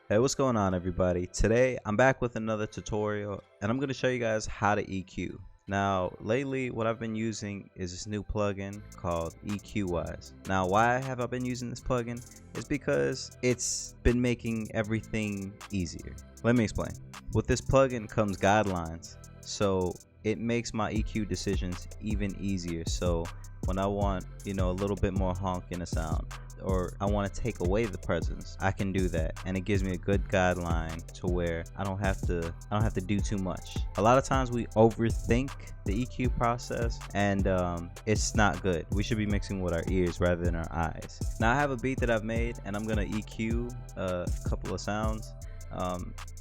Hey, what's going on, everybody? Today I'm back with another tutorial and I'm going to show you guys how to EQ. Now lately what I've been using is this new plugin called EQwise. Now why have I been using this plugin is because it's been making everything easier. Let me explain. With this plugin comes guidelines, so it makes my EQ decisions even easier. So when I want, a little bit more honk in a sound, or I want to take away the presence, I can do that, and it gives me a good guideline to where I don't have to do too much. A lot of times we overthink the EQ process, and it's not good. We should be mixing with our ears rather than our eyes. Now I have a beat that I've made, and I'm gonna EQ a couple of sounds.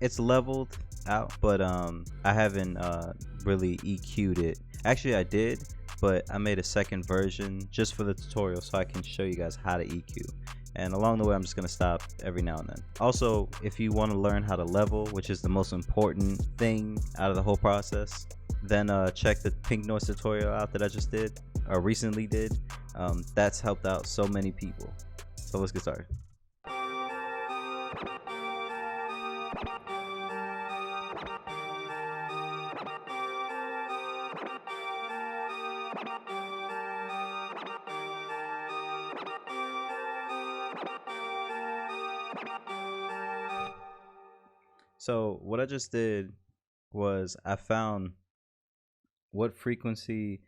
It's leveled out, but I haven't really EQ'd it. Actually I did, but I made a second version just for the tutorial so I can show you guys how to EQ. And along the way I'm just gonna stop every now and then. Also, if you want to learn how to level, which is the most important thing out of the whole process, then check the pink noise tutorial out that I just did, or recently did. That's helped out so many people. So let's get started. So what I just did was I found what frequency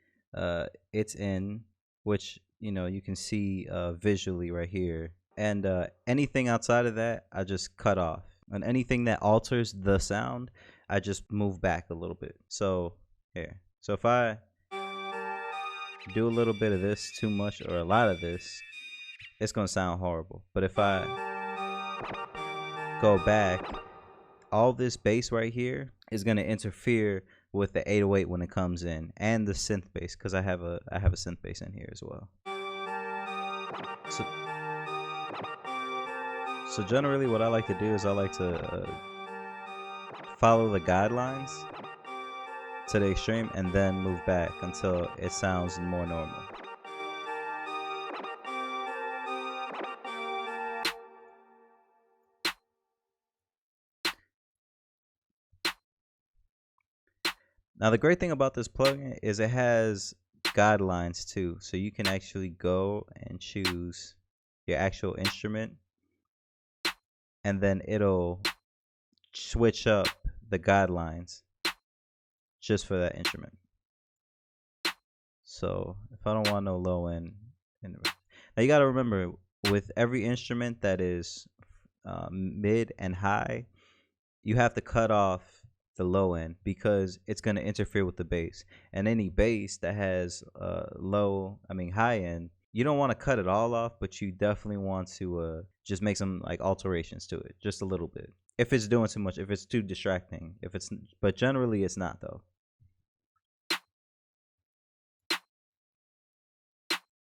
it's in, which you can see visually right here, and anything outside of that I just cut off, and anything that alters the sound I just move back a little bit. So here, so if I do a little bit of this too much or a lot of this, it's gonna sound horrible. But if I go back, all this bass right here is going to interfere with the 808 when it comes in, and the synth bass, because I have a synth bass in here as well. So generally what I like to do is I like to follow the guidelines to the extreme and then move back until it sounds more normal. Now the great thing about this plugin is it has guidelines too, so you can actually go and choose your actual instrument, and then it'll switch up the guidelines just for that instrument. So if I don't want no low end, now you got to remember, with every instrument that is mid and high, you have to cut off the low end because it's going to interfere with the bass. And any bass that has high end, you don't want to cut it all off, but you definitely want to just make some like alterations to it, just a little bit. If it's doing too much, if it's too distracting, but generally it's not though.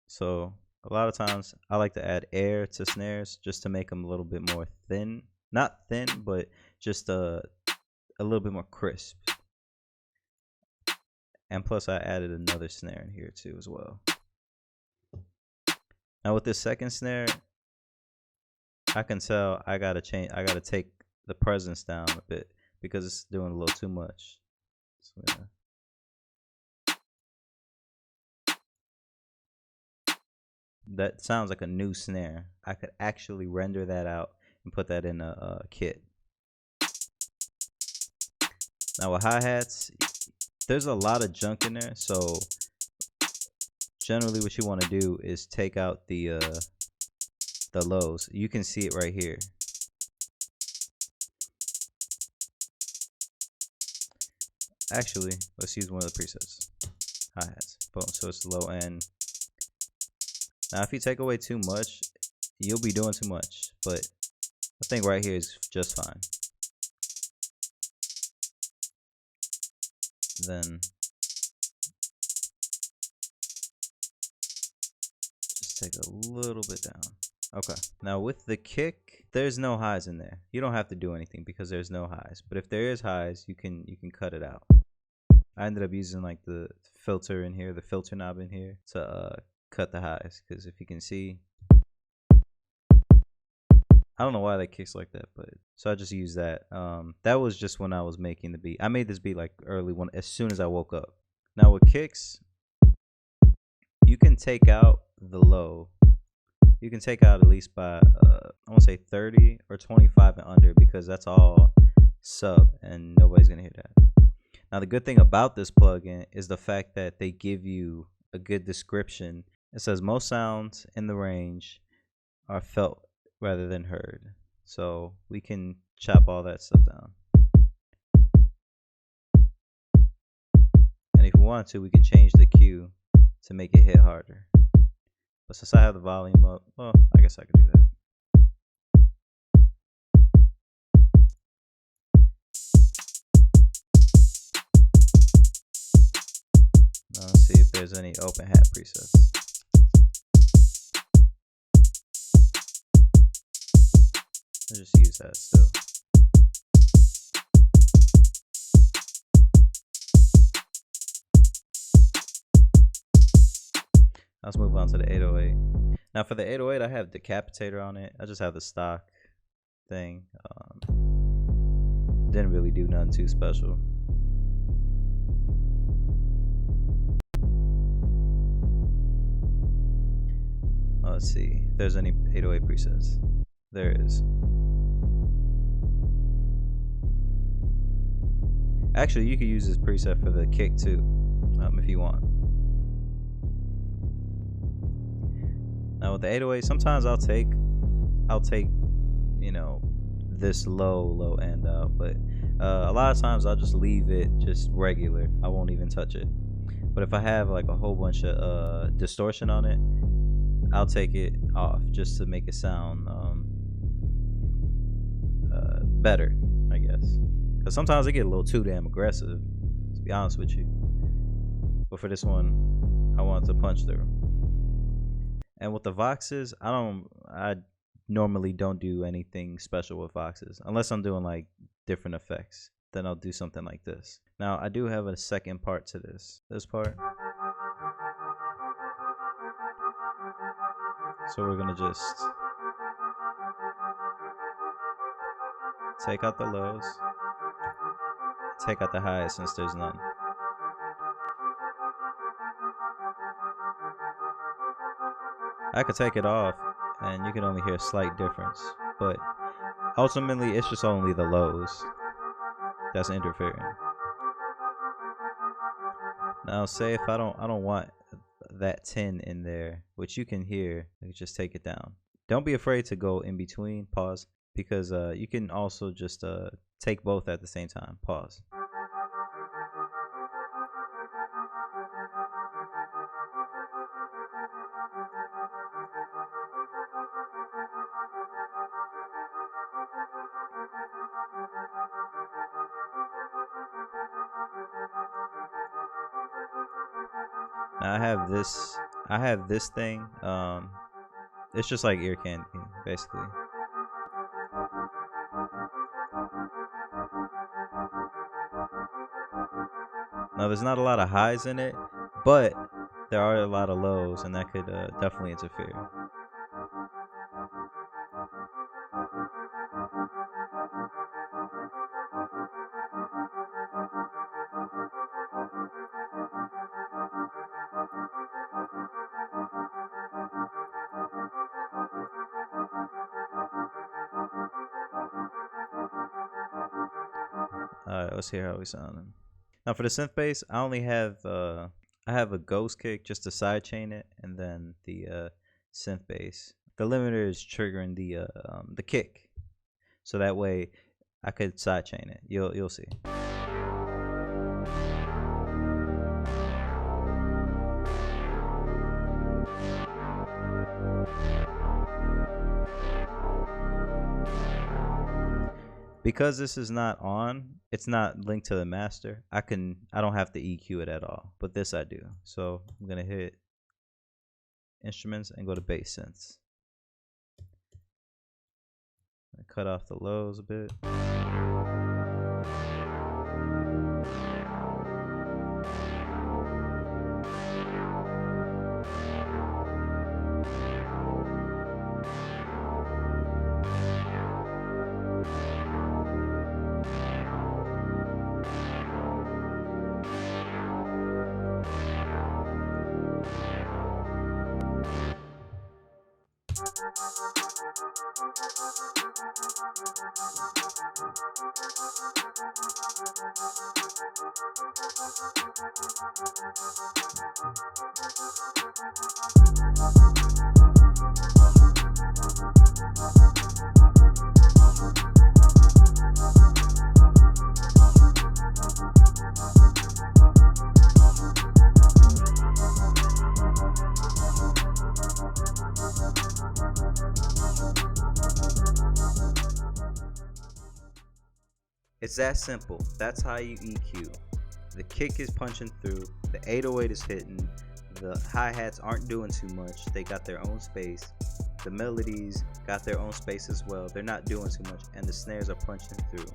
So a lot of times I like to add air to snares just to make them a little bit more thin. Not thin, but just a little bit more crisp. And plus I added another snare in here too as well. Now with this second snare, I can tell I gotta take the presence down a bit because it's doing a little too much. So, yeah. That sounds like a new snare. I could actually render that out and put that in a kit. Now with hi-hats, there's a lot of junk in there, so generally what you want to do is take out the lows. You can see it right here. Actually, let's use one of the presets. Hi-hats. Boom. So it's low end. Now if you take away too much, you'll be doing too much, but I think right here is just fine. Then just take a little bit down. Okay, now with the kick, there's no highs in there. You don't have to do anything because there's no highs, but if there is highs, you can cut it out. I ended up using like the filter in here, the filter knob in here, to cut the highs, because if you can see, I don't know why that kicks like that, but So I just use that. That was just when I was making the beat. I made this beat like early when, as soon as I woke up. Now with kicks, you can take out the low. You can take out at least by I want to say 30 or 25 and under, because that's all sub and nobody's gonna hear that. Now the good thing about this plugin is the fact that they give you a good description. It says most sounds in the range are felt rather than heard. So we can chop all that stuff down. And if we want to, we can change the Q to make it hit harder. But since I have the volume up, well, I guess I could do that. Now let's see if there's any open hat presets. I'll just use that still. Let's move on to the 808. Now for the 808, I have decapitator on it. I just have the stock thing. Didn't really do nothing too special. Let's see if there's any 808 presets. There is. Actually, you could use this preset for the kick too, if you want. Now with the 808, sometimes I'll take, you know, this low end out, but a lot of times I'll just leave it just regular. I won't even touch it. But if I have like a whole bunch of distortion on it, I'll take it off just to make it sound better, I guess. Because sometimes they get a little too damn aggressive, to be honest with you. But for this one, I want to punch through. And with the Voxes, I normally don't do anything special with Voxes. Unless I'm doing like different effects. Then I'll do something like this. Now, I do have a second part to this. This part. So we're gonna just take out the lows, take out the highs since there's none. I could take it off and you can only hear a slight difference, but ultimately it's just only the lows that's interfering. Now say if I don't want that 10 in there, which you can hear, I can just take it down. Don't be afraid to go in between, pause, because you can also just take both at the same time, pause. Now I have this thing, it's just like ear candy, basically. Now there's not a lot of highs in it, but there are a lot of lows, and that could definitely interfere. Alright, let's hear how we sounding. Now for the synth bass, I only have I have a ghost kick just to sidechain it, and then the synth bass. The limiter is triggering the kick, so that way I could sidechain it. You'll see. Because this is not on, it's not linked to the master, I don't have to EQ it at all, but this I do. So I'm gonna hit instruments and go to bass synths. Cut off the lows a bit. It's that simple. That's how you EQ. The kick is punching through, the 808 is hitting, the hi-hats aren't doing too much, they got their own space, the melodies got their own space as well, they're not doing too much, and the snares are punching through.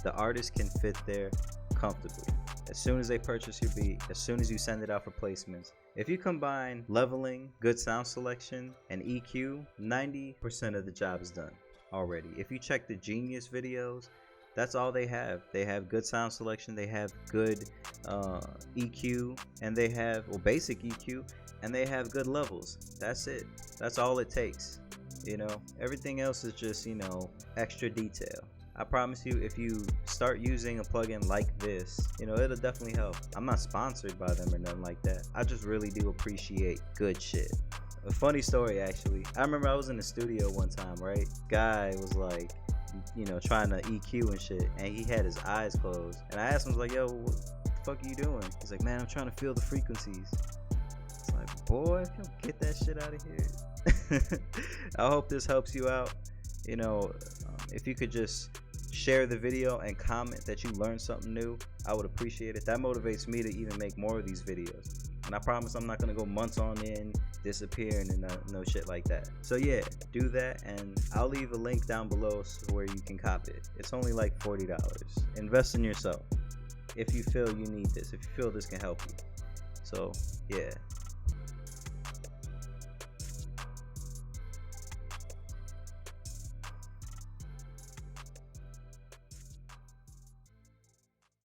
The artist can fit there comfortably. As soon as they purchase your beat, as soon as you send it out for placements, if you combine leveling, good sound selection, and EQ, 90% of the job is done already. If you check the Genius videos, that's all they have. They have good sound selection, they have good EQ, and they have, well, basic EQ, and they have good levels. That's it. That's all it takes. You know, everything else is just, you know, extra detail. I promise you, if you start using a plugin like this, you know, it'll definitely help. I'm not sponsored by them or nothing like that. I just really do appreciate good shit. A funny story, actually. I remember I was in the studio one time, right? Guy was like, you know, trying to EQ and shit, and he had his eyes closed, and I asked him, I was like, yo, what the fuck are you doing? He's like, man, I'm trying to feel the frequencies. It's like, boy, if you don't get that shit out of here. I hope this helps you out. You know, if you could just share the video and comment that you learned something new, I would appreciate it. That motivates me to even make more of these videos. And I promise I'm not gonna go months on end, disappearing, and no shit like that. So yeah, do that, and I'll leave a link down below where you can copy it. It's only like $40. Invest in yourself if you feel you need this, if you feel this can help you. So yeah,